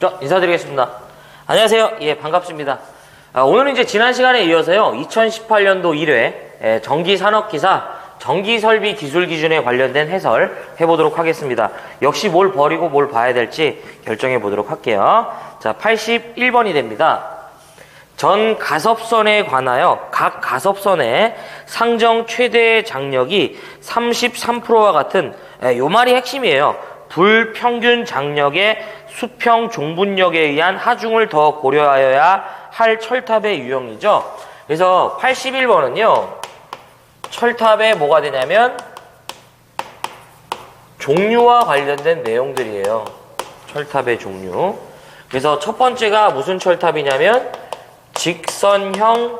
인사드리겠습니다. 안녕하세요. 예, 반갑습니다. 오늘은 이제 지난 시간에 이어서요, 2018년도 1회 전기산업기사 전기설비 기술 기준에 관련된 해설 해보도록 하겠습니다. 역시 뭘 버리고 뭘 봐야 될지 결정해 보도록 할게요. 자, 81번이 됩니다. 전 가섭선에 관하여 각 가섭선의 상정 최대 장력이 33%와 같은, 요 말이 핵심이에요. 불평균 장력의 수평 종분력에 의한 하중을 더 고려하여야 할 철탑의 유형이죠. 그래서 81번은요, 철탑에 뭐가 되냐면 종류와 관련된 내용들이에요. 철탑의 종류. 그래서 첫 번째가 무슨 철탑이냐면 직선형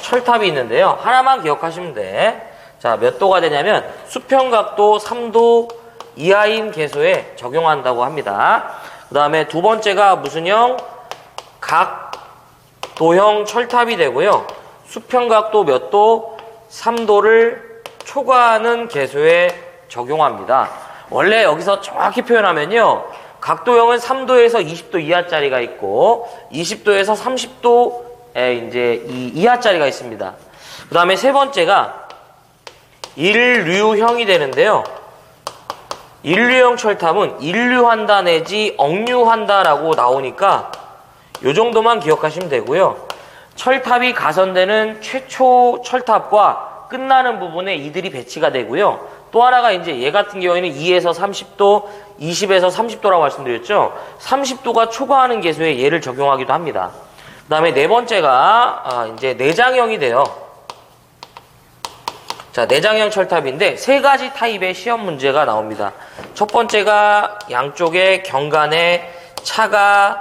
철탑이 있는데요. 하나만 기억하시면 돼. 자, 몇 도가 되냐면 수평각도 3도 이하인 개소에 적용한다고 합니다. 그 다음에 두 번째가 무슨 형? 각도형 철탑이 되고요. 수평각도 몇 도? 3도를 초과하는 개소에 적용합니다. 원래 여기서 정확히 표현하면요, 각도형은 3도에서 20도 이하짜리가 있고 20도에서 30도에 이제 이하짜리가 있습니다. 그 다음에 세 번째가 일류형이 되는데요. 일류형 철탑은 일류한다 내지 억류한다라고 나오니까 요 정도만 기억하시면 되고요. 철탑이 가선되는 최초 철탑과 끝나는 부분에 이들이 배치가 되고요. 또 하나가 이제 얘 같은 경우에는 2에서 30도, 20에서 30도라고 말씀드렸죠. 30도가 초과하는 개소에 얘를 적용하기도 합니다. 그 다음에 네 번째가 이제 내장형이 돼요. 자, 내장형 철탑인데 세 가지 타입의 시험 문제가 나옵니다. 첫 번째가 양쪽에 경관에 차가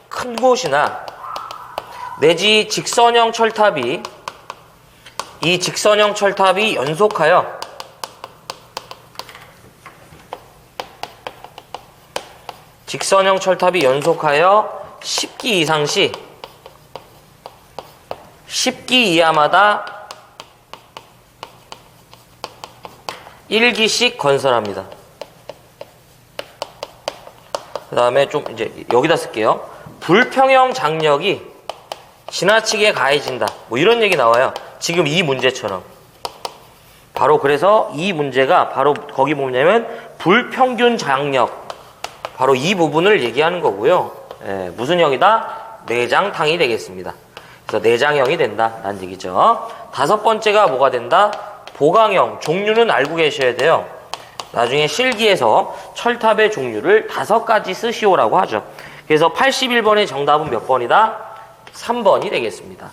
큰 곳이나 내지 직선형 철탑이, 이 직선형 철탑이 연속하여 직선형 철탑이 연속하여 10기 이상 시 10기 이하마다 1기씩 건설합니다. 그 다음에 좀 이제 여기다 쓸게요. 불평형 장력이 지나치게 가해진다. 뭐 이런 얘기 나와요. 지금 이 문제처럼. 바로 그래서 이 문제가 바로 거기 뭐냐면 불평균 장력. 바로 이 부분을 얘기하는 거고요. 예, 무슨 형이다? 내장탕이 되겠습니다. 그래서 내장형이 된다. 라는 얘기죠. 다섯 번째가 뭐가 된다? 보강형. 종류는 알고 계셔야 돼요. 나중에 실기에서 철탑의 종류를 5가지 쓰시오라고 하죠. 그래서 81번의 정답은 몇 번이다? 3번이 되겠습니다.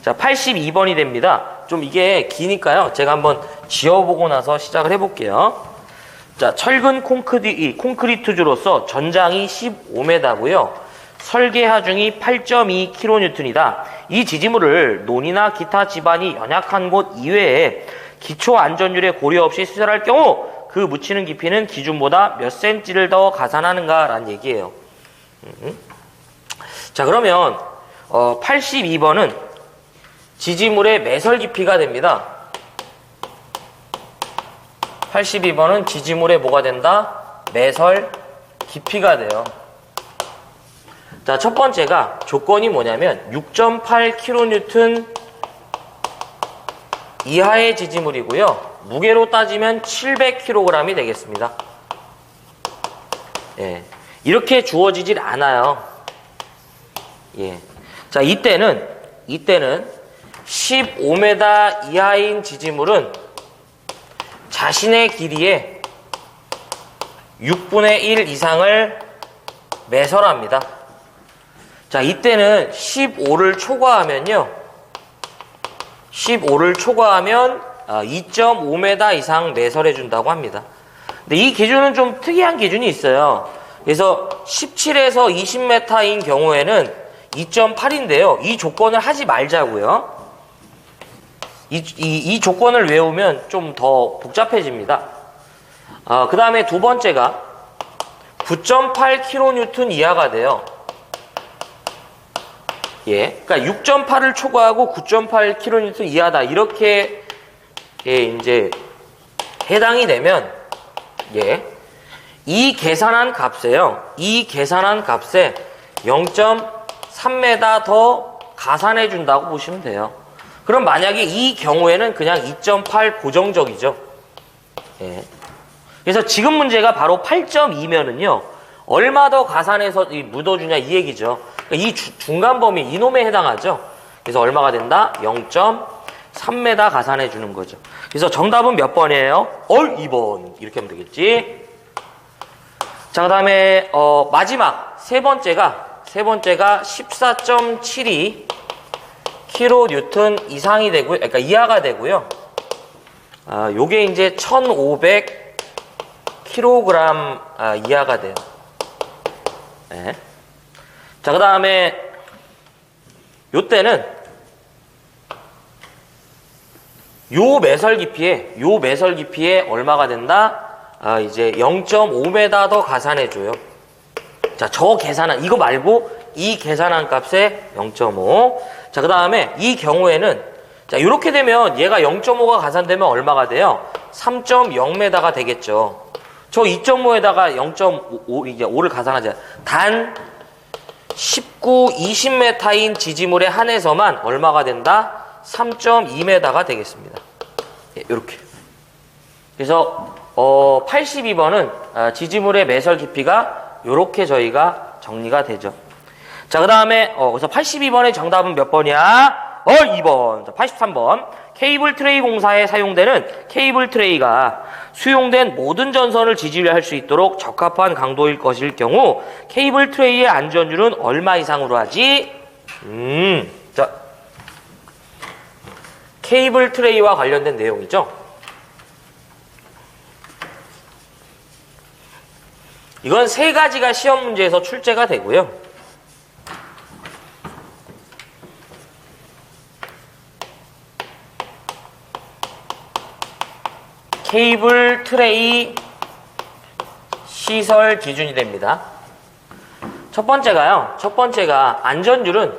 자, 82번이 됩니다. 좀 이게 기니까요, 제가 한번 지어보고 나서 시작을 해볼게요. 자, 철근 콘크리트주로서 전장이 15m고요. 설계 하중이 8.2kN이다. 이 지지물을 논이나 기타 지반이 연약한 곳 이외에 기초 안전율에 고려 없이 시설할 경우 그 묻히는 깊이는 기준보다 몇 cm를 더 가산하는가라는 얘기예요. 자, 그러면 82번은 지지물의 매설 깊이가 됩니다. 82번은 지지물의 뭐가 된다? 매설 깊이가 돼요. 자, 첫 번째가 조건이 뭐냐면 6.8kN 이하의 지지물이고요. 무게로 따지면 700kg이 되겠습니다. 예, 이렇게 주어지질 않아요. 예. 자, 이때는 15m 이하인 지지물은 자신의 길이의 6분의 1 이상을 매설합니다. 자, 이때는 15를 초과하면요. 15를 초과하면 2.5m 이상 매설해준다고 합니다. 근데 이 기준은 좀 특이한 기준이 있어요. 그래서 17에서 20m인 경우에는 2.8인데요. 이 조건을 하지 말자고요. 이 조건을 외우면 좀 더 복잡해집니다. 그 다음에 두 번째가 9.8kN 이하가 돼요. 예, 그러니까 6.8을 초과하고 9.8kN 이하다. 이렇게 이제 해당이 되면, 예, 이 계산한 값에 0.3m 더 가산해 준다고 보시면 돼요. 그럼 만약에 이 경우에는 그냥 2.8 고정적이죠. 예. 그래서 지금 문제가 바로 8.2면은요, 얼마 더 가산해서 묻어주냐 이 얘기죠. 그러니까 이 중간 범위, 이놈에 해당하죠. 그래서 얼마가 된다? 0.3m 가산해 주는 거죠. 그래서 정답은 몇 번이에요? 2번. 이렇게 하면 되겠지. 자, 그 다음에, 마지막, 세 번째가 14.72 kN 이상이 되고요. 그러니까 이하가 되고요. 요게 이제 1500 kg 이하가 돼요. 네. 자, 그 다음에, 요때는, 요 매설 깊이에 얼마가 된다? 이제 0.5m 더 가산해줘요. 자, 이거 말고, 이 계산한 값에 0.5. 자, 그 다음에, 이 경우에는, 자, 요렇게 되면, 얘가 0.5가 가산되면 얼마가 돼요? 3.0m가 되겠죠. 저 2.5에다가 0.5, 이제 5를 가산하자. 단 19, 20m인 지지물에 한해서만 얼마가 된다? 3.2m가 되겠습니다. 예, 요렇게. 그래서, 82번은 지지물의 매설 깊이가 요렇게 저희가 정리가 되죠. 자, 그 다음에, 그래서 82번의 정답은 몇 번이야? 2번. 자, 83번. 케이블 트레이 공사에 사용되는 케이블 트레이가 수용된 모든 전선을 지지할 수 있도록 적합한 강도일 것일 경우 케이블 트레이의 안전율은 얼마 이상으로 하지? 자, 케이블 트레이와 관련된 내용이죠. 이건 세 가지가 시험 문제에서 출제가 되고요. 케이블 트레이 시설 기준이 됩니다. 첫 번째가 안전율은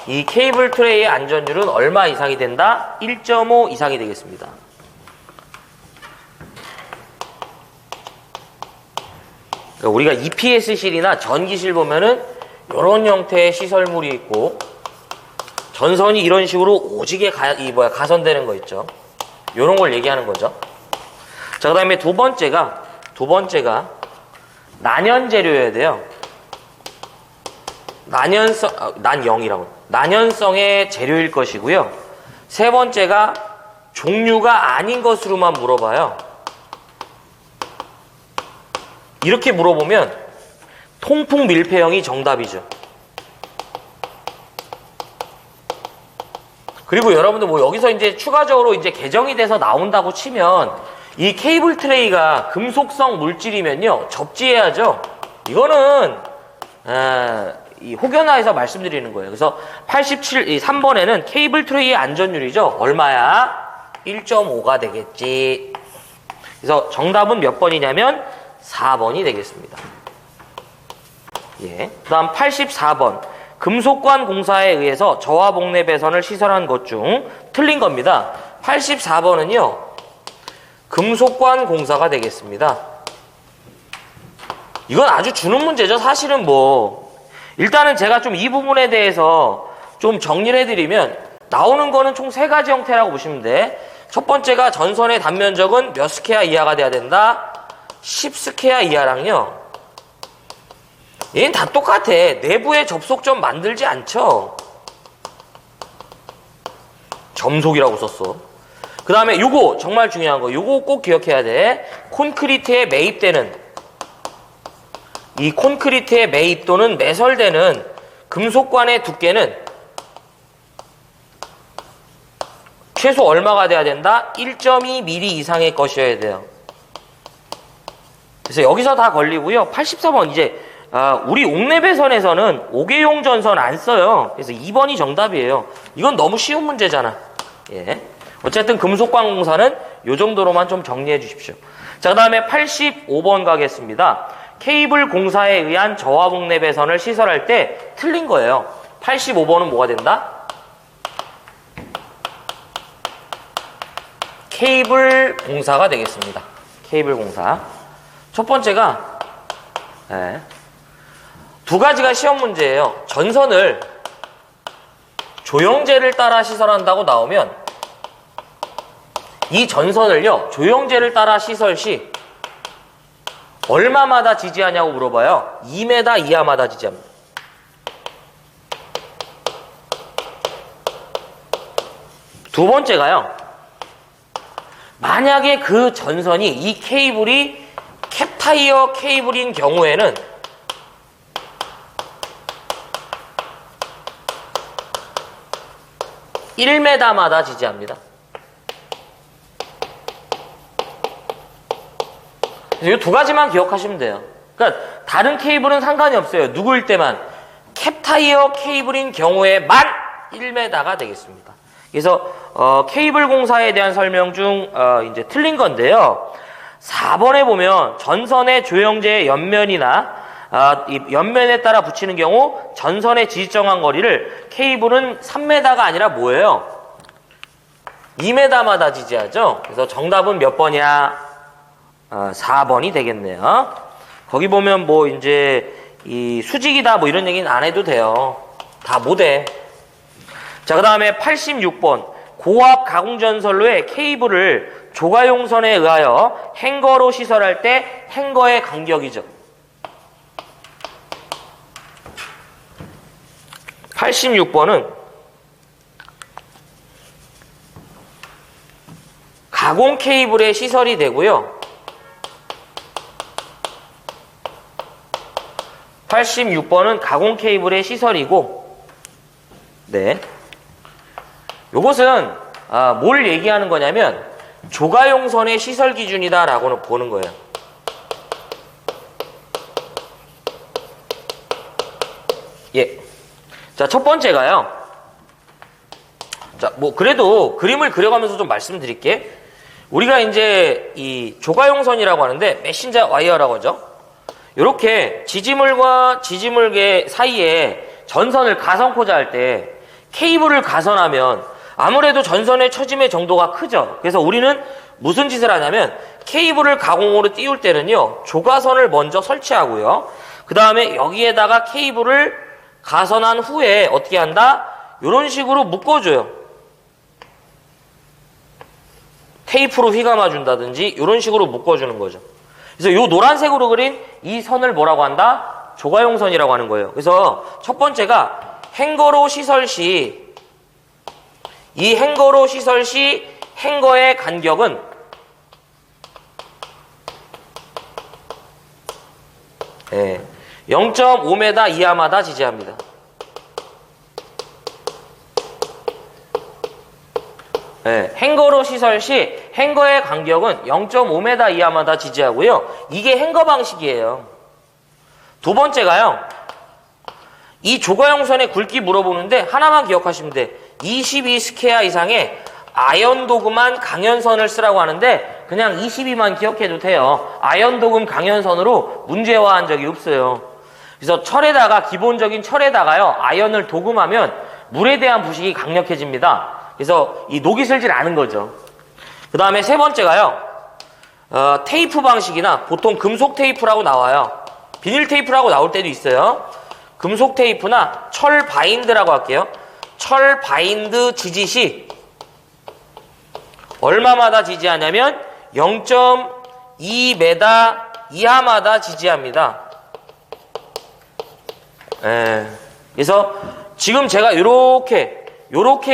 이 케이블 트레이의 안전율은 얼마 이상이 된다? 1.5 이상이 되겠습니다. 그러니까 우리가 EPS실이나 전기실 보면은 이런 형태의 시설물이 있고 전선이 이런 식으로 오지게 가선되는 거 있죠. 요런 걸 얘기하는 거죠. 자, 그 다음에 두 번째가 난연재료여야 돼요. 난연성의 재료일 것이고요. 세 번째가 종류가 아닌 것으로만 물어봐요. 이렇게 물어보면 통풍 밀폐형이 정답이죠. 그리고 여러분들 여기서 이제 추가적으로 이제 개정이 돼서 나온다고 치면 이 케이블 트레이가 금속성 물질이면요 접지해야죠. 이거는 이 혹여나해서 말씀드리는 거예요. 그래서 3번에는 케이블 트레이의 안전율이죠. 얼마야? 1.5가 되겠지. 그래서 정답은 몇 번이냐면 4번이 되겠습니다. 예. 그 다음 84번. 금속관 공사에 의해서 저하복내 배선을 시설한 것 중 틀린 겁니다. 84번은요. 금속관 공사가 되겠습니다. 이건 아주 주는 문제죠. 사실은 일단은 제가 좀 이 부분에 대해서 좀 정리를 해드리면 나오는 거는 총 3가지 형태라고 보시면 돼. 첫 번째가 전선의 단면적은 몇 스퀘어 이하가 돼야 된다? 10스퀘어 이하랑요. 얘는 다 똑같아. 내부에 접속점 만들지 않죠. 점속이라고 썼어. 그 다음에 요거 정말 중요한 거. 요거 꼭 기억해야 돼. 콘크리트에 매입되는 이 콘크리트에 매입 또는 매설되는 금속관의 두께는 최소 얼마가 돼야 된다? 1.2mm 이상의 것이어야 돼요. 그래서 여기서 다 걸리고요. 84번 이제 우리 옥내배선에서는 5개용 전선 안 써요. 그래서 2번이 정답이에요. 이건 너무 쉬운 문제잖아. 예. 어쨌든 금속관 공사는 요 정도로만 좀 정리해 주십시오. 자, 그 다음에 85번 가겠습니다. 케이블 공사에 의한 저하복내 배선을 시설할 때 틀린 거예요. 85번은 뭐가 된다? 케이블 공사가 되겠습니다. 케이블 공사. 첫 번째가 네. 두 가지가 시험 문제예요. 전선을 조영제를 따라 시설한다고 나오면 이 전선을요, 조영제를 따라 시설 시 얼마마다 지지하냐고 물어봐요. 2m 이하마다 지지합니다. 두 번째가요, 만약에 그 전선이 이 케이블이 캡타이어 케이블인 경우에는 (1m마다) 지지합니다. 이 두 가지만 기억하시면 돼요. 그러니까 다른 케이블은 상관이 없어요. 누구일 때만 캡타이어 케이블인 경우에만 1m가 되겠습니다. 그래서 케이블 공사에 대한 설명 중 이제 틀린 건데요. 4번에 보면 전선의 조영제의 옆면이나 이 옆면에 따라 붙이는 경우 전선의 지지정한 거리를 케이블은 3m가 아니라 뭐예요? 2m마다 지지하죠. 그래서 정답은 몇 번이야? 4번이 되겠네요. 거기 보면 뭐 이제 이 수직이다 뭐 이런 얘기는 안 해도 돼요. 다 못해. 자, 그 다음에 86번 고압 가공전선로의 케이블을 조가용선에 의하여 행거로 시설할 때 행거의 간격이죠. 86번은 가공 케이블에 시설이 되고요. 86번은 가공 케이블의 시설이고, 네. 요것은, 뭘 얘기하는 거냐면, 조가용선의 시설 기준이다라고 보는 거예요. 예. 자, 첫 번째가요. 자, 뭐, 그래도 그림을 그려가면서 좀 말씀드릴게. 우리가 이제 이 조가용선이라고 하는데, 메신저 와이어라고 하죠. 요렇게 지지물과 지지물계 사이에 전선을 가선코자 할 때 케이블을 가선하면 아무래도 전선의 처짐의 정도가 크죠. 그래서 우리는 무슨 짓을 하냐면 케이블을 가공으로 띄울 때는요, 조가선을 먼저 설치하고요. 그 다음에 여기에다가 케이블을 가선한 후에 어떻게 한다? 이런 식으로 묶어줘요. 테이프로 휘감아준다든지 이런 식으로 묶어주는 거죠. 그래서 이 노란색으로 그린 이 선을 뭐라고 한다? 조가용선이라고 하는 거예요. 그래서 첫 번째가 행거로 시설 시, 이 행거로 시설 시 행거의 간격은 네, 0.5m 이하마다 지지합니다. 네, 행거로 시설 시 행거의 간격은 0.5m 이하마다 지지하고요. 이게 행거 방식이에요. 두 번째가요. 이 조가용선의 굵기 물어보는데 하나만 기억하시면 돼. 22 스퀘어 이상의 아연 도금한 강연선을 쓰라고 하는데 그냥 22만 기억해도 돼요. 아연 도금 강연선으로 문제화한 적이 없어요. 그래서 철에다가 기본적인 철에다가요. 아연을 도금하면 물에 대한 부식이 강력해집니다. 그래서 이 녹이 슬질 않은 거죠. 그 다음에 세 번째가요. 테이프 방식이나 보통 금속 테이프라고 나와요. 비닐 테이프라고 나올 때도 있어요. 금속 테이프나 철 바인드라고 할게요. 철 바인드 지지 시 얼마마다 지지하냐면 0.2m 이하마다 지지합니다. 그래서 지금 제가 요렇게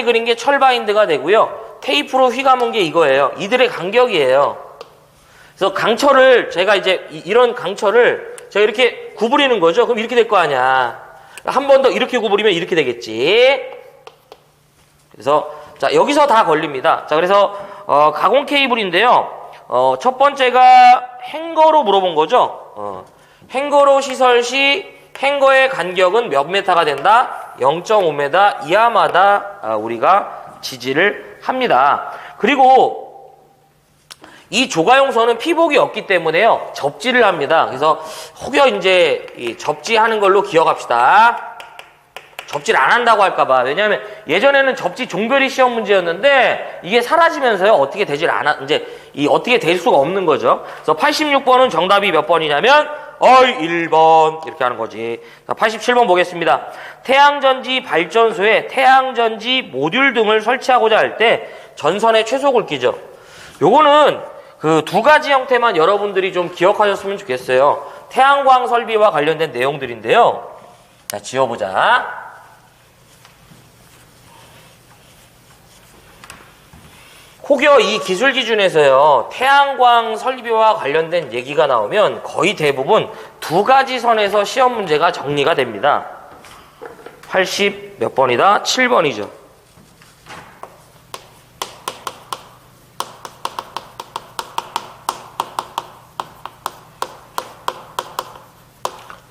그린 게 철 바인드가 되고요. 테이프로 휘감은 게 이거예요. 이들의 간격이에요. 그래서 강철을 제가 이제 이런 강철을 제가 이렇게 구부리는 거죠. 그럼 이렇게 될 거 아니야. 한 번 더 이렇게 구부리면 이렇게 되겠지. 그래서 자, 여기서 다 걸립니다. 자, 그래서 가공 케이블인데요. 첫 번째가 행거로 물어본 거죠. 행거로 시설 시 행거의 간격은 몇 메타가 된다? 0.5m 이하마다 우리가 지지를 합니다. 그리고 이 조가용선은 피복이 없기 때문에요. 접지를 합니다. 그래서 혹여 이제 이 접지하는 걸로 기억합시다. 접지를 안 한다고 할까봐. 왜냐하면 예전에는 접지 종별이 시험 문제였는데 이게 사라지면서요 어떻게 되질 않아 이제 어떻게 될 수가 없는 거죠. 그래서 86번은 정답이 몇 번이냐면 1번 이렇게 하는 거지. 자, 87번 보겠습니다. 태양전지 발전소에 태양전지 모듈 등을 설치하고자 할 때 전선의 최소 굵기죠. 요거는 그 두 가지 형태만 여러분들이 좀 기억하셨으면 좋겠어요. 태양광 설비와 관련된 내용들인데요. 자, 지워보자. 혹여 이 기술 기준에서요, 태양광 설비와 관련된 얘기가 나오면 거의 대부분 두 가지 선에서 시험 문제가 정리가 됩니다. 80 몇 번이다? 7번이죠.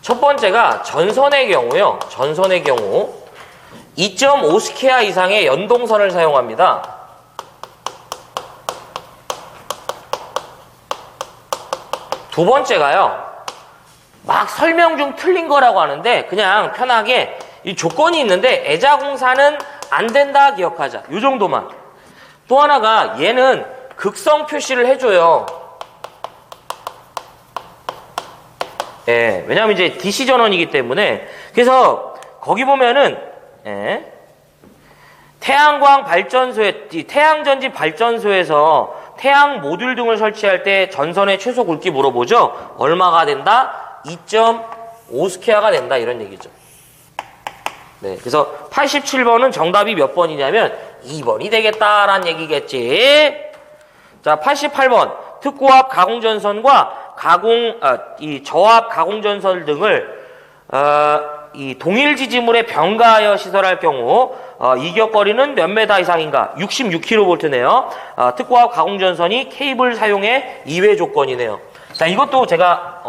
첫 번째가 전선의 경우요. 전선의 경우 2.5스퀘어 이상의 연동선을 사용합니다. 두 번째가요. 막 설명 중 틀린 거라고 하는데 그냥 편하게 이 조건이 있는데 애자공사는 안 된다 기억하자. 이 정도만. 또 하나가 얘는 극성 표시를 해줘요. 예, 왜냐하면 이제 DC 전원이기 때문에. 그래서 거기 보면은 태양광 발전소에 태양전지 발전소에서 태양 모듈 등을 설치할 때 전선의 최소 굵기 물어보죠. 얼마가 된다? 2.5스퀘어가 된다 이런 얘기죠. 네, 그래서 87번은 정답이 몇 번이냐면 2번이 되겠다라는 얘기겠지. 자, 88번 특고압 가공전선과 이 저압 가공전선 등을 이 동일 지지물에 병가하여 시설할 경우 이격거리는 몇 메다 이상인가? 66kV네요. 특고압 가공전선이 케이블 사용의 이외 조건이네요. 자, 이것도 제가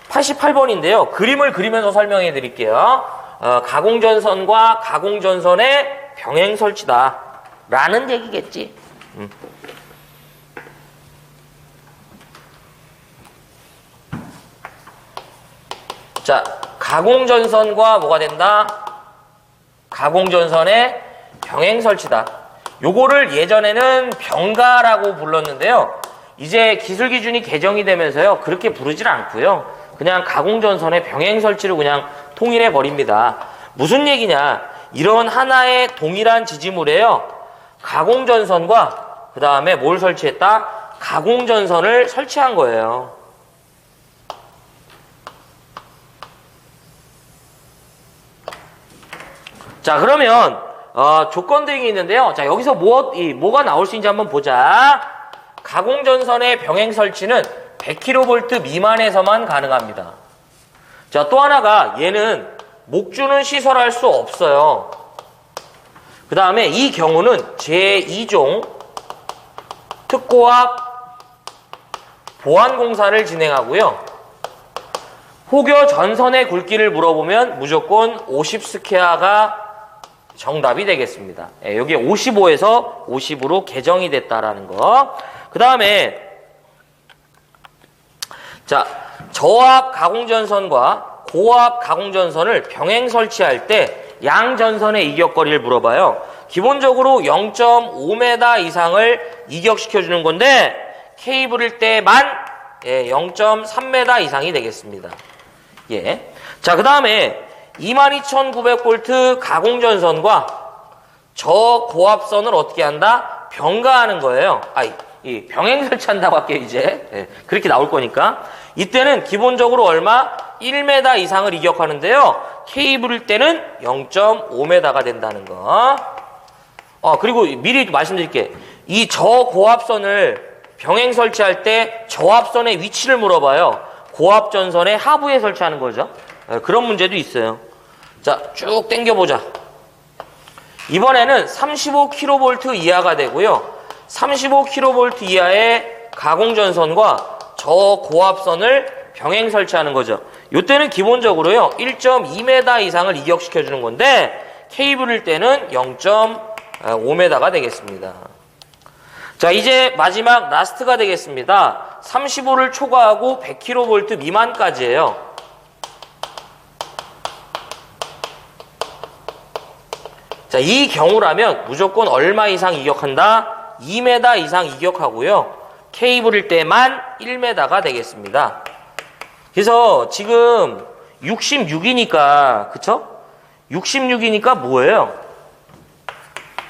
88번인데요. 그림을 그리면서 설명해 드릴게요. 가공전선과 가공전선의 병행 설치다 라는 얘기겠지. 자, 가공전선과 뭐가 된다? 가공전선의 병행 설치다. 요거를 예전에는 병가라고 불렀는데요. 이제 기술 기준이 개정이 되면서요. 그렇게 부르질 않고요. 그냥 가공전선의 병행 설치로 그냥 통일해 버립니다. 무슨 얘기냐? 이런 하나의 동일한 지지물에요. 가공전선과 그 다음에 뭘 설치했다? 가공전선을 설치한 거예요. 자, 그러면 조건 등이 있는데요. 자, 여기서 뭐가 나올 수 있는지 한번 보자. 가공전선의 병행 설치는 100kV 미만에서만 가능합니다. 자, 또 하나가 얘는 목줄은 시설할 수 없어요. 그 다음에 이 경우는 제2종 특고압 보완공사를 진행하고요. 혹여 전선의 굵기를 물어보면 무조건 50스퀘어가 정답이 되겠습니다. 예, 여기 55에서 50으로 개정이 됐다라는 거. 그 다음에 자, 저압 가공전선과 고압 가공전선을 병행 설치할 때 양전선의 이격거리를 물어봐요. 기본적으로 0.5m 이상을 이격시켜주는 건데 케이블일 때만 0.3m 이상이 되겠습니다. 예. 자, 그 다음에 22,900V 가공전선과 저고압선을 어떻게 한다? 병가하는 거예요. 이 병행 설치한다고 할게요, 이제. 예, 그렇게 나올 거니까. 이때는 기본적으로 얼마? 1m 이상을 이격하는데요. 케이블일 때는 0.5m가 된다는 거. 그리고 미리 말씀드릴게. 이 저고압선을 병행 설치할 때 저압선의 위치를 물어봐요. 고압전선의 하부에 설치하는 거죠. 그런 문제도 있어요. 자, 쭉 당겨보자. 이번에는 35kV 이하가 되고요. 35kV 이하의 가공전선과 저고압선을 병행 설치하는 거죠. 이때는 기본적으로요 1.2m 이상을 이격시켜주는 건데 케이블일 때는 0.5m가 되겠습니다. 자, 이제 마지막 라스트가 되겠습니다. 35를 초과하고 100kV 미만까지예요. 자, 이 경우라면 무조건 얼마 이상 이격한다? 2m 이상 이격하고요. 케이블일 때만 1m가 되겠습니다. 그래서 지금 66이니까, 그쵸? 66이니까 뭐예요?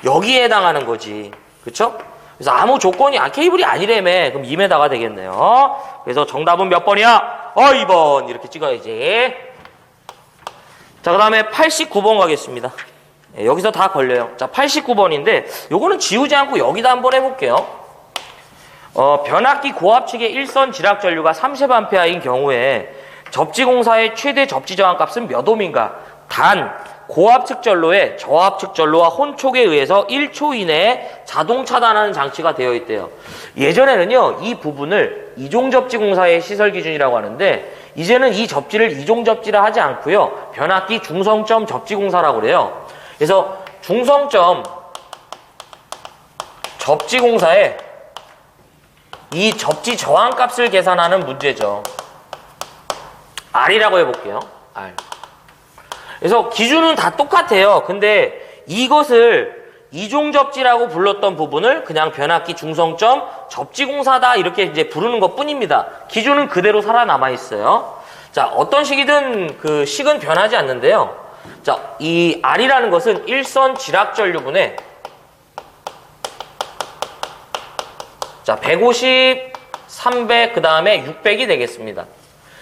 여기에 해당하는 거지. 그쵸? 그래서 아무 조건이, 케이블이 아니라며. 그럼 2m가 되겠네요. 그래서 정답은 몇 번이야? 2번. 이렇게 찍어야지. 자, 그 다음에 89번 가겠습니다. 네, 여기서 다 걸려요. 자, 89번인데, 요거는 지우지 않고 여기다 한번 해볼게요. 변압기 고압측의 일선 지락 전류가 30A인 경우에 접지공사의 최대 접지 저항값은 몇 옴인가? 단, 고압측 전로에 저압측 전로와 혼촉에 의해서 1초 이내에 자동 차단하는 장치가 되어 있대요. 예전에는요, 이 부분을 이종접지공사의 시설 기준이라고 하는데, 이제는 이 접지를 이종접지라 하지 않고요, 변압기 중성점 접지공사라고 그래요. 그래서 중성점 접지공사에 이 접지 저항값을 계산하는 문제죠. R이라고 해볼게요. R. 그래서 기준은 다 똑같아요. 근데 이것을 이종접지라고 불렀던 부분을 그냥 변압기 중성점 접지공사다 이렇게 이제 부르는 것 뿐입니다. 기준은 그대로 살아남아 있어요. 자, 어떤 식이든 그 식은 변하지 않는데요. 자, 이 R이라는 것은 일선 지락전류분의 자, 150, 300, 그 다음에 600이 되겠습니다.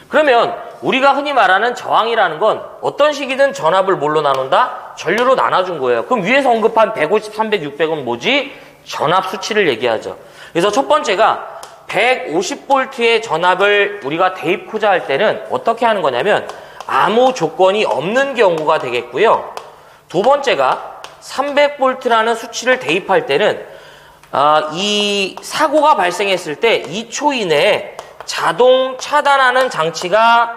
그러면 우리가 흔히 말하는 저항이라는 건 어떤 식이든 전압을 뭘로 나눈다? 전류로 나눠준 거예요. 그럼 위에서 언급한 150, 300, 600은 뭐지? 전압 수치를 얘기하죠. 그래서 첫 번째가 150V의 전압을 우리가 대입코자 할 때는 어떻게 하는 거냐면 아무 조건이 없는 경우가 되겠고요. 두 번째가 300V라는 수치를 대입할 때는 이 사고가 발생했을 때 2초 이내에 자동 차단하는 장치가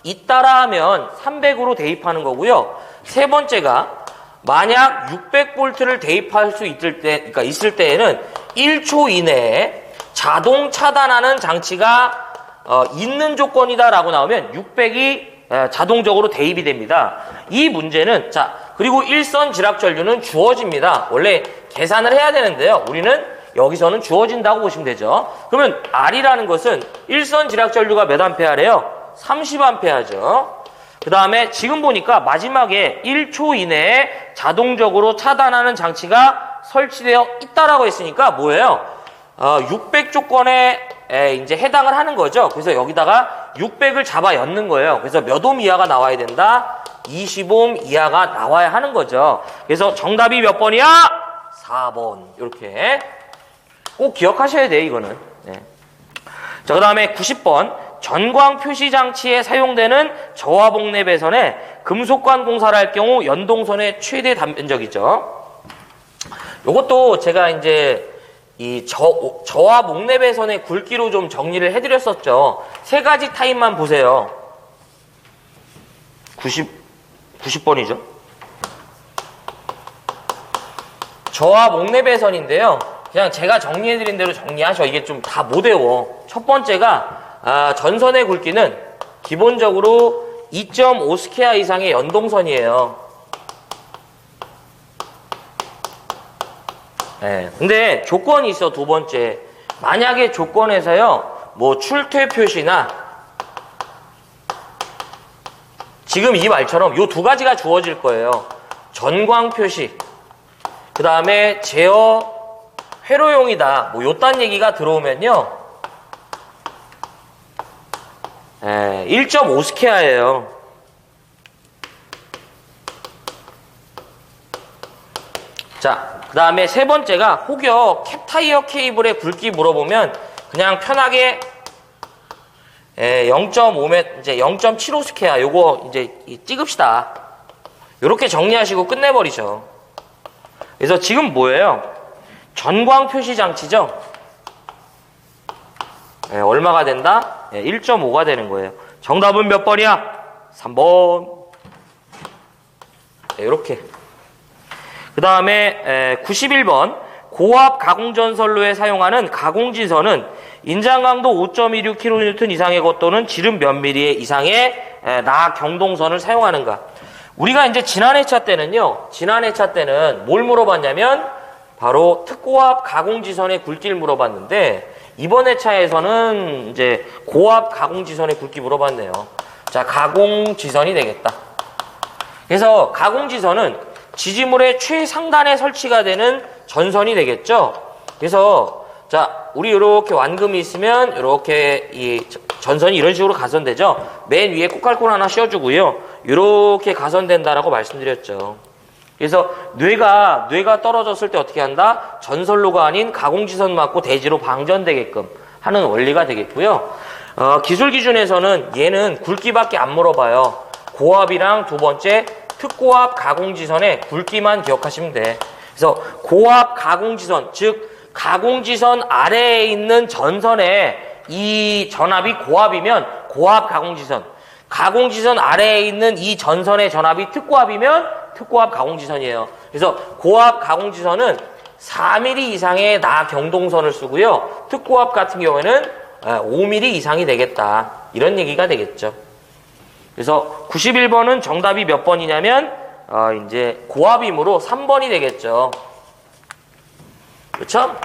있다라 하면 300으로 대입하는 거고요. 세 번째가 만약 600V를 대입할 수 있을 때에는 1초 이내에 자동 차단하는 장치가 있는 조건이다라고 나오면 600이 자동적으로 대입이 됩니다. 이 문제는 자, 그리고 일선 지락 전류는 주어집니다. 원래 계산을 해야 되는데요. 우리는 여기서는 주어진다고 보시면 되죠. 그러면 R이라는 것은 일선 지락 전류가 몇 암페어래요? 30A죠. 그 다음에 지금 보니까 마지막에 1초 이내에 자동적으로 차단하는 장치가 설치되어 있다라고 했으니까 뭐예요? 600 조건에 이제 해당을 하는 거죠. 그래서 여기다가 600을 잡아 엮는 거예요. 그래서 몇 옴 이하가 나와야 된다? 20옴 이하가 나와야 하는 거죠. 그래서 정답이 몇 번이야? 4번. 이렇게 꼭 기억하셔야 돼요, 이거는. 네. 자, 그 다음에 90번. 전광 표시 장치에 사용되는 저하복내 배선에 금속관 공사를 할 경우 연동선의 최대 단면적이죠. 요것도 제가 이제 이 저하 목내 배선의 굵기로 좀 정리를 해드렸었죠. 세 가지 타입만 보세요. 90번이죠. 저하 목내 배선인데요. 그냥 제가 정리해드린 대로 정리하셔. 이게 좀 다 못 외워. 첫 번째가 전선의 굵기는 기본적으로 2.5스퀘어 이상의 연동선이에요. 네, 근데 조건이 있어. 두 번째, 만약에 조건에서요 뭐 출퇴 표시나 지금 이 말처럼 요 두 가지가 주어질 거예요. 전광 표시, 그 다음에 제어 회로용이다, 뭐 요딴 얘기가 들어오면요 1.5스퀘어예요. 자, 그 다음에 세 번째가 혹여 캡타이어 케이블의 굵기 물어보면 그냥 편하게 0.5m, 이제 0.75 스퀘어 요거 이제 찍읍시다. 요렇게 정리하시고 끝내버리죠. 그래서 지금 뭐예요? 전광 표시 장치죠? 얼마가 된다? 1.5가 되는 거예요. 정답은 몇 번이야? 3번. 요렇게. 그 다음에 91번 고압 가공전선로에 사용하는 가공지선은 인장 강도 5.26kN 이상의 것 또는 지름 몇 미리 이상의 나 경동선을 사용하는가. 우리가 이제 지난 회차 때는 뭘 물어봤냐면 바로 특고압 가공지선의 굵기를 물어봤는데 이번 회차에서는 이제 고압 가공지선의 굵기 물어봤네요. 자, 가공지선이 되겠다. 그래서 가공지선은 지지물의 최상단에 설치가 되는 전선이 되겠죠. 그래서 자, 우리 이렇게 완금이 있으면 이렇게 이 전선이 이런 식으로 가선되죠. 맨 위에 코칼콘 하나 씌워주고요. 이렇게 가선된다라고 말씀드렸죠. 그래서 뇌가 떨어졌을 때 어떻게 한다? 전선로가 아닌 가공지선 맞고 대지로 방전되게끔 하는 원리가 되겠고요. 기술 기준에서는 얘는 굵기밖에 안 물어봐요. 고압이랑 두 번째 특고압 가공지선의 굵기만 기억하시면 돼. 그래서 고압 가공지선, 즉 가공지선 아래에 있는 전선에 이 전압이 고압이면 고압 가공지선, 가공지선 아래에 있는 이 전선의 전압이 특고압이면 특고압 가공지선이에요. 그래서 고압 가공지선은 4mm 이상의 나경동선을 쓰고요. 특고압 같은 경우에는 5mm 이상이 되겠다. 이런 얘기가 되겠죠. 그래서 91번은 정답이 몇 번이냐면 이제 고압이므로 3번이 되겠죠. 그렇죠?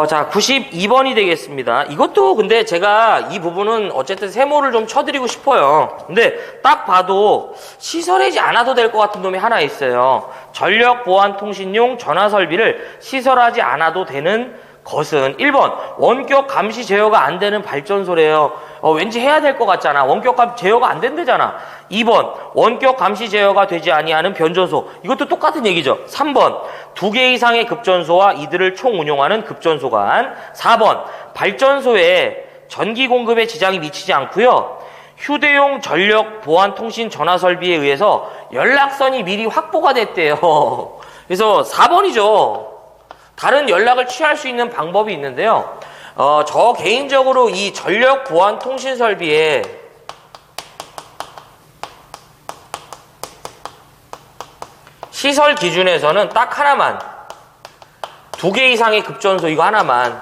자, 92번이 되겠습니다. 이것도 근데 제가 이 부분은 어쨌든 세모를 좀 쳐드리고 싶어요. 근데 딱 봐도 시설하지 않아도 될 것 같은 놈이 하나 있어요. 전력 보안 통신용 전화 설비를 시설하지 않아도 되는 것은 1번 원격 감시 제어가 안 되는 발전소래요. 왠지 해야 될 것 같잖아. 원격 제어가 안 된대잖아. 2번 원격 감시 제어가 되지 아니하는 변전소. 이것도 똑같은 얘기죠. 3번 2개 이상의 급전소와 이들을 총 운용하는 급전소간. 4번 발전소에 전기 공급에 지장이 미치지 않고요. 휴대용 전력 보안 통신 전화 설비에 의해서 연락선이 미리 확보가 됐대요. 그래서 4번이죠. 다른 연락을 취할 수 있는 방법이 있는데요. 저 개인적으로 이 전력 보안 통신 설비에 시설 기준에서는 딱 하나만, 2개 이상의 급전소 이거 하나만,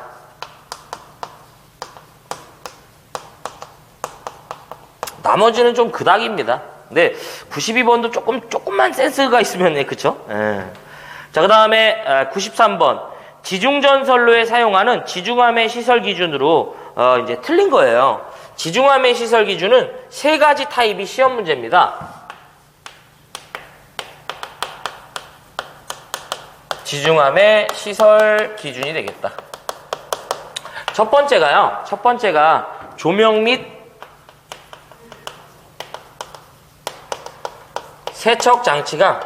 나머지는 좀 그닥입니다. 근데 92번도 조금만 센스가 있으면 그쵸? 자, 그 다음에 93번 지중전선로에 사용하는 지중함의 시설 기준으로 이제 틀린 거예요. 지중함의 시설 기준은 3가지 타입이 시험 문제입니다. 지중함의 시설 기준이 되겠다. 첫 번째가 조명 및 세척 장치가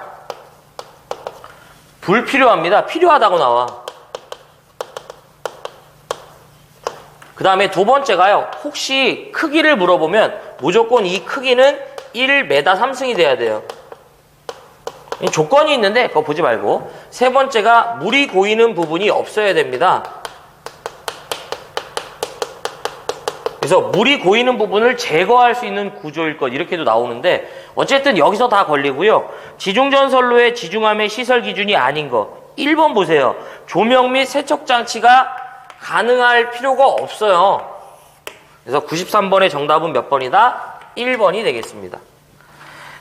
불필요합니다. 필요하다고 나와. 그 다음에 두 번째가요. 혹시 크기를 물어보면 무조건 이 크기는 1m 3승이 돼야 돼요. 조건이 있는데 그거 보지 말고. 세 번째가 물이 고이는 부분이 없어야 됩니다. 그래서 물이 고이는 부분을 제거할 수 있는 구조일 것 이렇게도 나오는데 어쨌든 여기서 다 걸리고요. 지중전선로의 지중함의 시설 기준이 아닌 거 1번 보세요. 조명 및 세척장치가 가능할 필요가 없어요. 그래서 93번의 정답은 몇 번이다? 1번이 되겠습니다.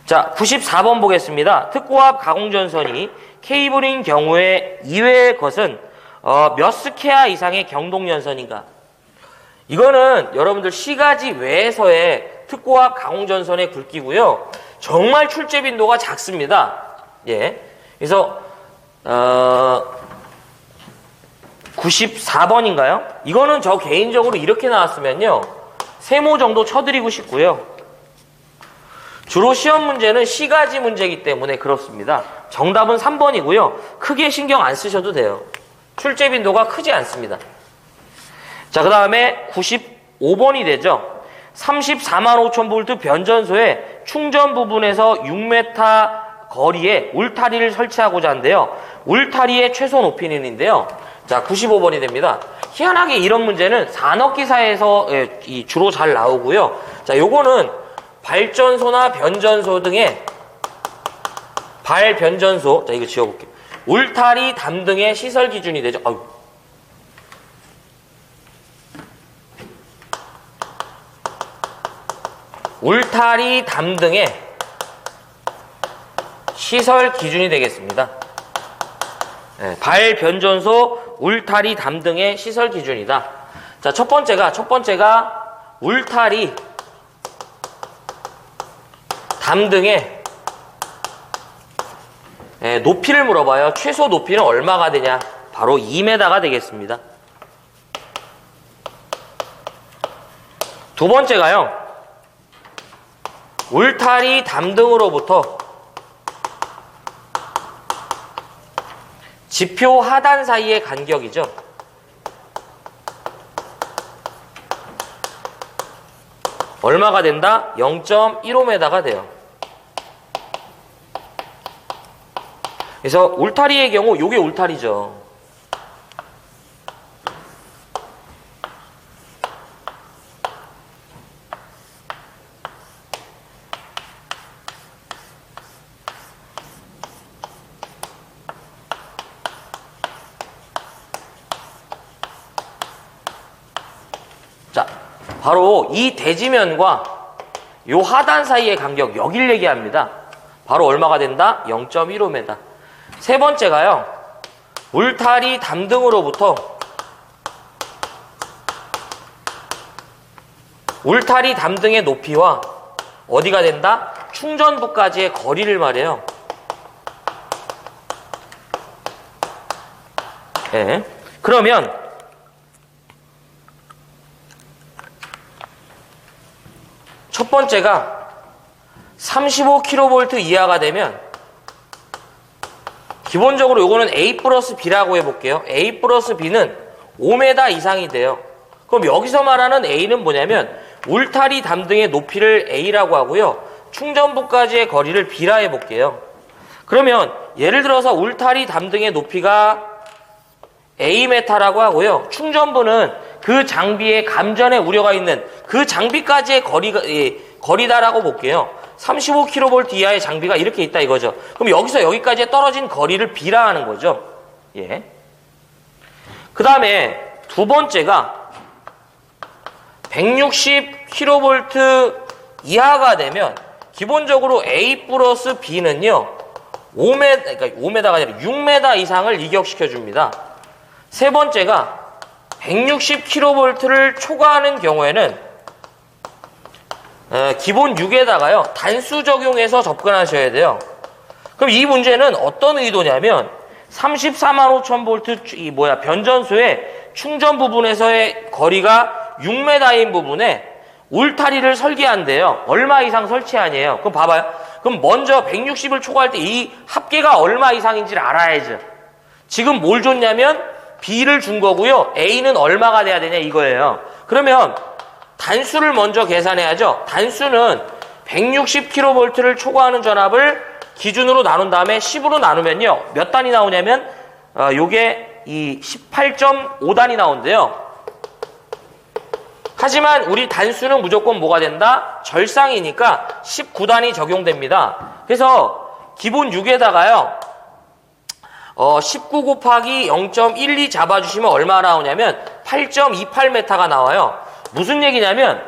자, 94번 보겠습니다. 특고압 가공전선이 케이블인 경우에 이외의 것은 몇 스퀘어 이상의 경동연선인가? 이거는 여러분들 시가지 외에서의 특고압 가공전선의 굵기고요. 정말 출제 빈도가 작습니다. 예. 그래서 94번인가요? 이거는 저 개인적으로 이렇게 나왔으면요. 세모 정도 쳐드리고 싶고요. 주로 시험 문제는 시가지 문제이기 때문에 그렇습니다. 정답은 3번이고요. 크게 신경 안 쓰셔도 돼요. 출제 빈도가 크지 않습니다. 자, 그 다음에 95번이 되죠. 34만 5천 볼트 변전소에 충전 부분에서 6m 거리에 울타리를 설치하고자 하는데요. 울타리의 최소 높이는인데요. 자, 95번이 됩니다. 희한하게 이런 문제는 산업기사에서 주로 잘 나오고요. 자, 요거는 발전소나 변전소 등의 발변전소, 자, 이거 지워볼게요. 울타리 담 등의 시설 기준이 되죠. 아유. 울타리 담 등의 시설 기준이 되겠습니다. 네, 발 변전소, 울타리 담 등의 시설 기준이다. 자, 첫 번째가 울타리 담 등의 높이를 물어봐요. 최소 높이는 얼마가 되냐? 바로 2m가 되겠습니다. 두 번째가요, 울타리 담 등으로부터 지표 하단 사이의 간격이죠. 얼마가 된다? 0.15m가 돼요. 그래서 울타리의 경우 요게 울타리죠. 자, 바로 이 대지면과 요 하단 사이의 간격, 여길 얘기합니다. 바로 얼마가 된다? 0.15m. 세 번째가요, 울타리 담 등으로부터 울타리 담 등의 높이와 어디가 된다? 충전부까지의 거리를 말해요. 네. 그러면 첫 번째가 35kV 이하가 되면 기본적으로 요거는 A 플러스 B라고 해볼게요. A 플러스 B는 5m 이상이 돼요. 그럼 여기서 말하는 A는 뭐냐면 울타리 담 등의 높이를 A라고 하고요. 충전부까지의 거리를 B라 해볼게요. 그러면 예를 들어서 울타리 담 등의 높이가 Am라고 하고요. 충전부는 그 장비에 감전의 우려가 있는 그 장비까지의 거리다라고 볼게요. 35kV 이하의 장비가 이렇게 있다 이거죠. 그럼 여기서 여기까지 떨어진 거리를 B라 하는 거죠. 예. 그 다음에 두 번째가 160kV 이하가 되면 기본적으로 A 플러스 B는요 5m, 그러니까 5m가 아니라 6m 이상을 이격시켜 줍니다. 세 번째가 160kV를 초과하는 경우에는 기본 6에다가요 단수 적용해서 접근하셔야 돼요. 그럼 이 문제는 어떤 의도냐면 345,000V 변전소의 충전 부분에서의 거리가 6m인 부분에 울타리를 설계한대요. 얼마 이상 설치하니에요. 그럼 봐봐요. 그럼 먼저 160을 초과할 때 이 합계가 얼마 이상인지를 알아야죠. 지금 뭘 줬냐면 B를 준 거고요. A는 얼마가 돼야 되냐 이거예요. 그러면 단수를 먼저 계산해야죠. 단수는 160kV를 초과하는 전압을 기준으로 나눈 다음에 10으로 나누면요. 몇 단이 나오냐면 요게 이 18.5단이 나온대요. 하지만 우리 단수는 무조건 뭐가 된다? 절상이니까 19단이 적용됩니다. 그래서 기본 6에다가요. 19 곱하기 0.12 잡아주시면 얼마 나오냐면 8.28m가 나와요. 무슨 얘기냐면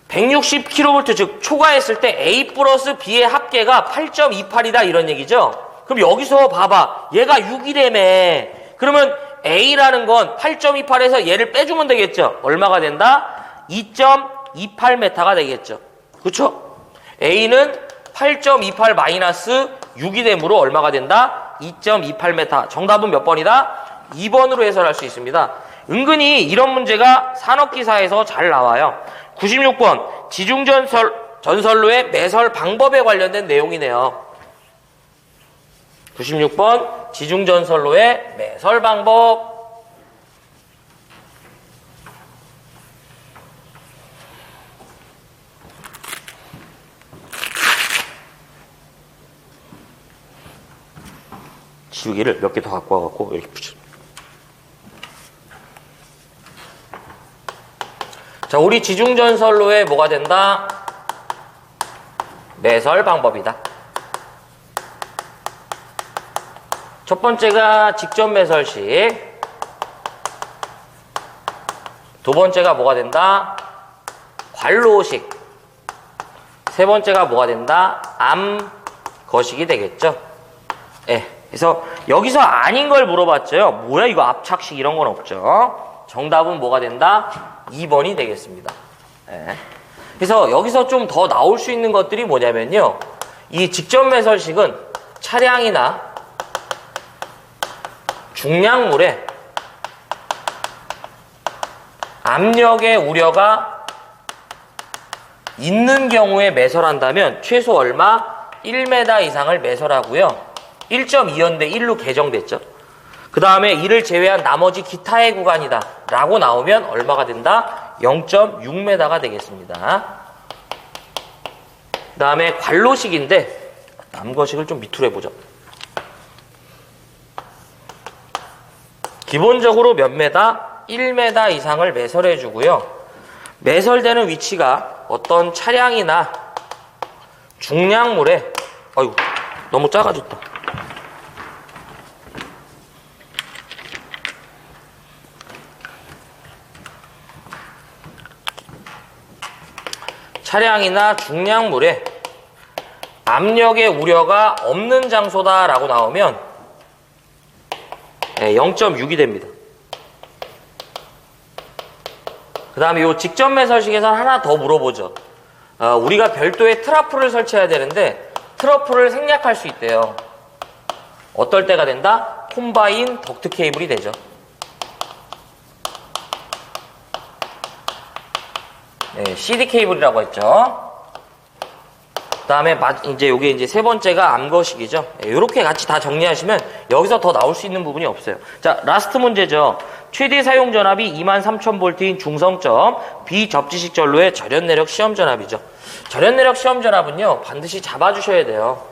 160kV 즉 초과했을 때 A 플러스 B의 합계가 8.28이다 이런 얘기죠. 그럼 여기서 봐봐. 얘가 6이라며. 그러면 A라는 건 8.28에서 얘를 빼주면 되겠죠. 얼마가 된다? 2.28m가 되겠죠. 그쵸? A는 8.28 마이너스 6이 되므로 얼마가 된다? 2.28m. 정답은 몇 번이다? 2번으로 해설할 수 있습니다. 은근히 이런 문제가 산업기사에서 잘 나와요. 96번 지중전선로의 매설 방법에 관련된 내용이네요. 96번 지중전선로의 매설 방법. 지우개를 몇 개 더 갖고 와갖고 이렇게 붙여. 자, 우리 지중전선로에 뭐가 된다? 매설 방법이다. 첫 번째가 직접 매설식. 두 번째가 뭐가 된다? 관로식. 세 번째가 뭐가 된다? 암 거식이 되겠죠. 예. 그래서 여기서 아닌 걸 물어봤죠. 뭐야 이거 압착식 이런 건 없죠. 정답은 뭐가 된다? 2번이 되겠습니다. 예. 그래서 여기서 좀 더 나올 수 있는 것들이 뭐냐면요. 이 직접 매설식은 차량이나 중량물에 압력의 우려가 있는 경우에 매설한다면 최소 얼마? 1m 이상을 매설하고요. 1.2였는데 1로 개정됐죠. 그 다음에 이를 제외한 나머지 기타의 구간이다 라고 나오면 얼마가 된다? 0.6m가 되겠습니다. 그 다음에 관로식인데 남거식을 좀 밑으로 해보죠. 기본적으로 몇 메다? 1m 이상을 매설해 주고요. 매설되는 위치가 어떤 차량이나 중량물에 아이고 너무 작아졌다. 차량이나 중량물에 압력의 우려가 없는 장소다라고 나오면 0.6이 됩니다. 그 다음에 이 직접 매설식에서 하나 더 물어보죠. 우리가 별도의 트러플을 설치해야 되는데 트러플을 생략할 수 있대요. 어떨 때가 된다? 콤바인 덕트 케이블이 되죠. 네, CD 케이블이라고 했죠. 그 다음에 이제 요게 이제 세 번째가 암거식이죠. 이렇게 같이 다 정리하시면 여기서 더 나올 수 있는 부분이 없어요. 자, 라스트 문제죠. 최대 사용 전압이 23,000V인 중성점 비접지식 전로의 절연 내력 시험 전압이죠. 절연 내력 시험 전압은요 반드시 잡아주셔야 돼요.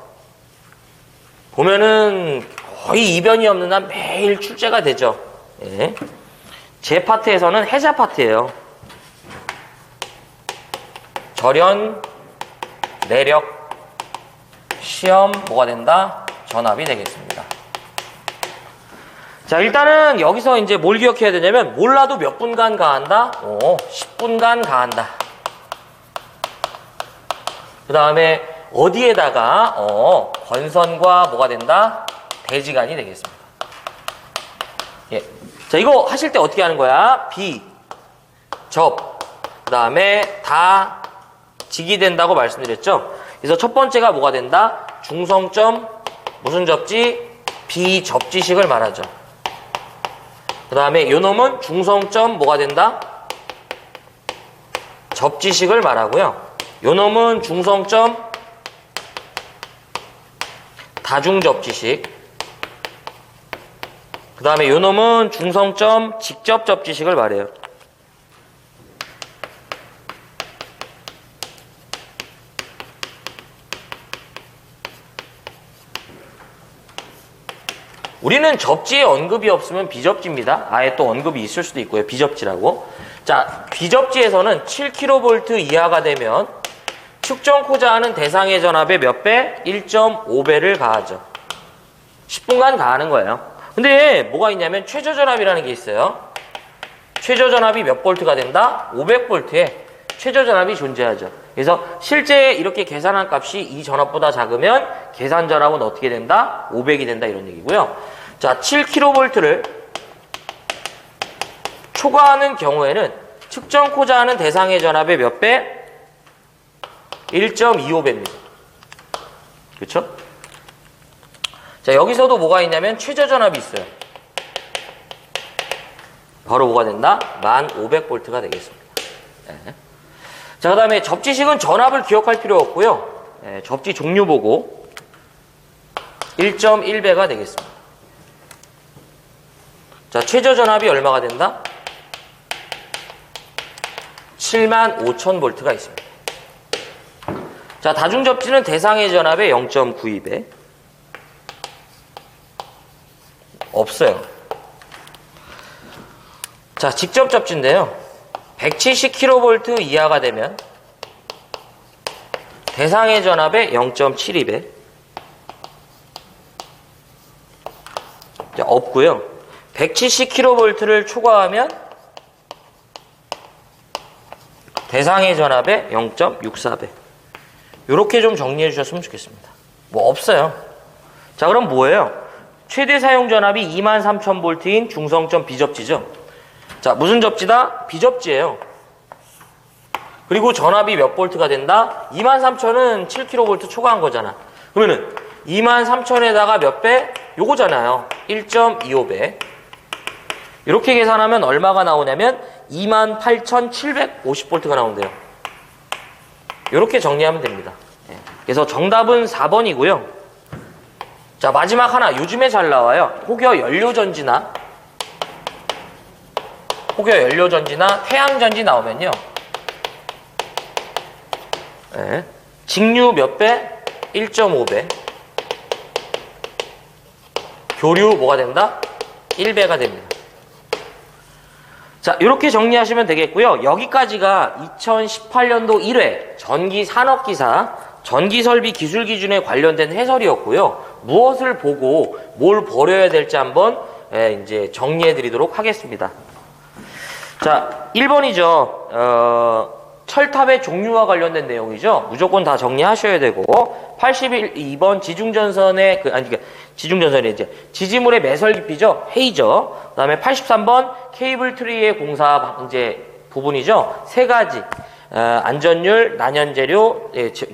보면은 거의 이변이 없는 한 매일 출제가 되죠. 예. 제 파트에서는 해자 파트예요. 절연 내력 시험 뭐가 된다? 전압이 되겠습니다. 자, 일단은 여기서 이제 뭘 기억해야 되냐면 몰라도 몇 분간 가한다? 10분간 가한다. 그 다음에 어디에다가 건선과 뭐가 된다? 대지간이 되겠습니다. 예. 자, 이거 하실 때 어떻게 하는 거야? 비, 접, 그 다음에 다 직이 된다고 말씀드렸죠. 그래서 첫 번째가 뭐가 된다? 중성점 무슨 접지? 비접지식을 말하죠. 그 다음에 요 놈은 중성점 뭐가 된다? 접지식을 말하고요. 요 놈은 중성점 다중접지식. 그 다음에 요 놈은 중성점 직접접지식을 말해요. 우리는 접지에 언급이 없으면 비접지입니다. 아예 또 언급이 있을 수도 있고요. 비접지라고. 자, 비접지에서는 7kV 이하가 되면 측정코자 하는 대상의 전압의 몇 배? 1.5배를 가하죠. 10분간 가하는 거예요. 근데 뭐가 있냐면 최저전압이라는 게 있어요. 최저전압이 몇 볼트가 된다? 500볼트에 최저전압이 존재하죠. 그래서 실제 이렇게 계산한 값이 이 전압보다 작으면 계산 전압은 어떻게 된다? 500이 된다 이런 얘기고요. 자, 7kV를 초과하는 경우에는 측정코자 하는 대상의 전압의 몇 배? 1.25배입니다. 그렇죠? 자, 여기서도 뭐가 있냐면 최저전압이 있어요. 바로 뭐가 된다? 1500V가 되겠습니다. 네. 자, 그 다음에 접지식은 전압을 기억할 필요 없고요. 네, 접지 종류 보고 1.1배가 되겠습니다. 자, 최저전압이 얼마가 된다? 75,000V가 있습니다. 자, 다중접지는 대상의 전압의 0.92배. 없어요. 자, 직접 접지인데요. 170kV 이하가 되면 대상의 전압의 0.72배. 없고요. 170kV를 초과하면 대상의 전압의 0.64배. 이렇게 좀 정리해 주셨으면 좋겠습니다. 뭐 없어요. 자, 그럼 뭐예요? 최대 사용 전압이 23,000V인 중성점 비접지죠. 자, 무슨 접지다? 비접지예요. 그리고 전압이 몇 볼트가 된다? 23,000은 7kV 초과한 거잖아. 그러면은 23,000에다가 몇 배? 요거잖아요. 1.25배. 이렇게 계산하면 얼마가 나오냐면 28,750V가 나온대요. 이렇게 정리하면 됩니다. 그래서 정답은 4번이고요. 자, 마지막 하나. 요즘에 잘 나와요. 혹여 연료전지나 태양전지 나오면요. 네. 직류 몇 배? 1.5배. 교류 뭐가 된다? 1배가 됩니다. 자, 이렇게 정리하시면 되겠고요. 여기까지가 2018년도 1회 전기산업기사 전기설비 기술기준에 관련된 해설이었고요. 무엇을 보고 뭘 버려야 될지 한번 이제 정리해 드리도록 하겠습니다. 자, 1번이죠. 철탑의 종류와 관련된 내용이죠. 무조건 다 정리하셔야 되고, 82번 지중전선의 지중전선이 이제 지지물의 매설 깊이죠. 헤이저. 그다음에 83번 케이블 트리의 공사 이제 부분이죠. 세 가지. 안전율, 난연재료,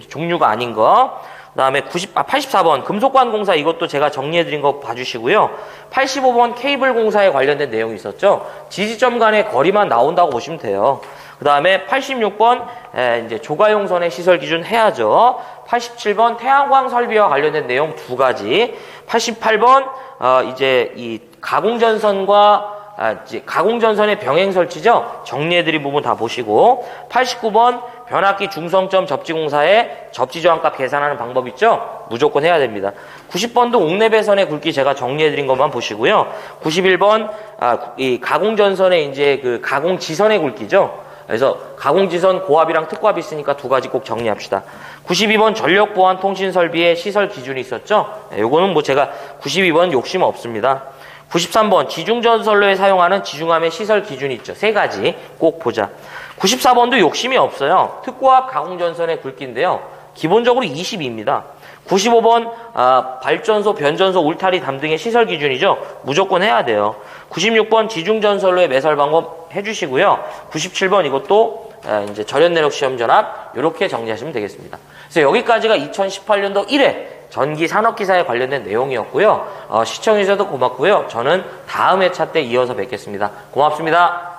종류가 아닌 거. 그다음에 84번 금속관 공사, 이것도 제가 정리해 드린 거 봐주시고요. 85번 케이블 공사에 관련된 내용이 있었죠. 지지점 간의 거리만 나온다고 보시면 돼요. 그 다음에 86번 이제 조가용선의 시설 기준 해야죠. 87번 태양광 설비와 관련된 내용 두 가지. 88번 이제 이 가공전선과 이제 가공전선의 병행 설치죠. 정리해드린 부분 다 보시고. 89번 변압기 중성점 접지공사의 접지 저항값 계산하는 방법 있죠. 무조건 해야 됩니다. 90번도 옥내배선의 굵기 제가 정리해드린 것만 보시고요. 91번 이 가공전선의 이제 그 가공지선의 굵기죠. 그래서 가공지선 고압이랑 특고압이 있으니까 두 가지 꼭 정리합시다. 92번 전력보안 통신설비의 시설 기준이 있었죠. 요거는 뭐 제가 92번 욕심 없습니다. 93번 지중전선로에 사용하는 지중함의 시설 기준이 있죠. 세 가지 꼭 보자. 94번도 욕심이 없어요. 특고압 가공전선의 굵기인데요. 기본적으로 22입니다. 95번 발전소, 변전소, 울타리 담 등의 시설 기준이죠. 무조건 해야 돼요. 96번 지중전선로의 매설 방법 해주시고요. 97번 이것도 이제 절연내력 시험 전압 이렇게 정리하시면 되겠습니다. 그래서 여기까지가 2018년도 1회 전기산업기사에 관련된 내용이었고요. 시청해주셔서 고맙고요. 저는 다음 회차 때 이어서 뵙겠습니다. 고맙습니다.